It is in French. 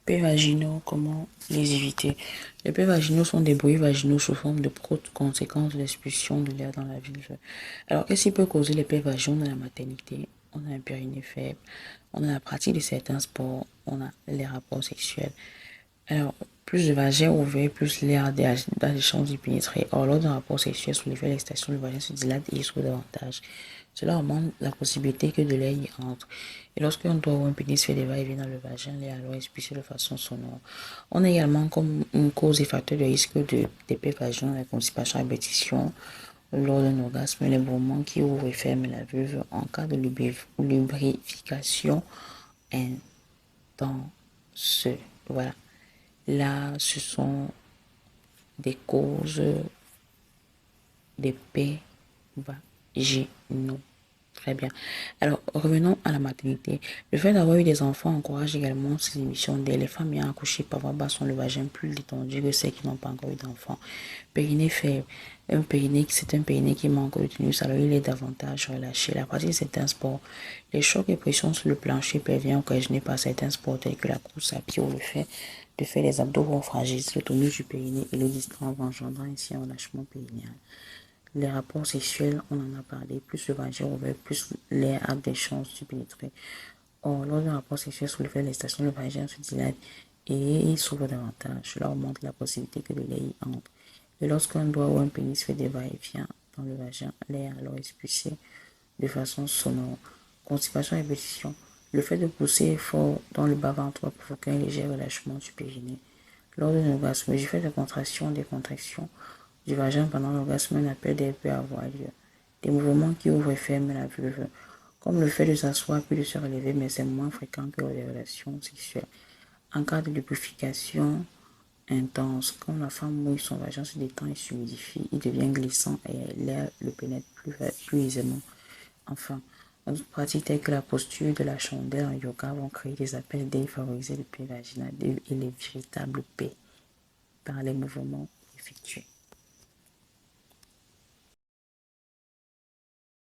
Paix vaginaux, comment les éviter? Les paix vaginaux sont des bruits vaginaux sous forme de conséquence de l'expulsion de l'air dans la vulve. Alors, qu'est-ce qui peut causer les paix vaginaux dans la maternité? On a un périnée faible, on a la pratique de certains sports, on a les rapports sexuels. Alors, plus le vagin ouvert, plus l'air dans les chances d'y pénétrer. Or, lors d'un rapport sexuel sous l'effet de l'excitation, le vagin se dilate et il s'ouvre davantage. Cela augmente la possibilité que de l'air y entre. Et lorsqu'un doigt ou un pénis fait des va-et-vient dans le vagin, l'air est alors expulsé de façon sonore. On a également comme une cause et facteur de risque des paix vaginaux la constipation à répétition lors d'un orgasme, les mouvements qui ouvrent et ferment la vulve en cas de lubrification intense. Voilà. Là, ce sont des causes des paix vaginaux. Très bien. Alors, revenons à la maternité. Le fait d'avoir eu des enfants encourage également ces émissions d'air. Les femmes ayant accouché parfois sont le vagin plus détendu que celles qui n'ont pas encore eu d'enfants. Périnée faible. C'est un périnée qui manque de tonus, alors il est davantage relâché. La pratique de certains sports. Les chocs et pressions sur le plancher peuvent bien occasionner par certains sports tels que la course à pied ou le fait de faire les abdos vont fragiliser le tonus du périnée et le distendre, engendrant ainsi un relâchement périnéal. Les rapports sexuels, on en a parlé, plus le vagin ouvert, plus l'air a des chances de pénétrer. Or, lors d'un rapport sexuel sous l'effet de l'excitation, le vagin se dilate et il s'ouvre davantage. Cela augmente la possibilité que le lait y entre. Et lorsqu'un doigt ou un pénis fait des va-et-vient dans le vagin, l'air est alors expulsé de façon sonore. Constipation et répétition. Le fait de pousser fort dans le bas-ventre va provoquer un léger relâchement du périnée. Lors d'un orgasme, du fait de contractions, des contractions du vagin pendant l'orgasme, un appel d'air peut avoir lieu. Des mouvements qui ouvrent et ferment la vulve, comme le fait de s'asseoir puis de se relever, mais c'est moins fréquent que les relations sexuelles. En cas de lubrification intense, quand la femme mouille, son vagin se détend et s'humidifie, il devient glissant et l'air le pénètre plus aisément. Enfin, d'autres pratiques telles que la posture de la chandelle en yoga vont créer des appels d'air et favoriser le paix vaginal et les véritables paix par les mouvements effectués.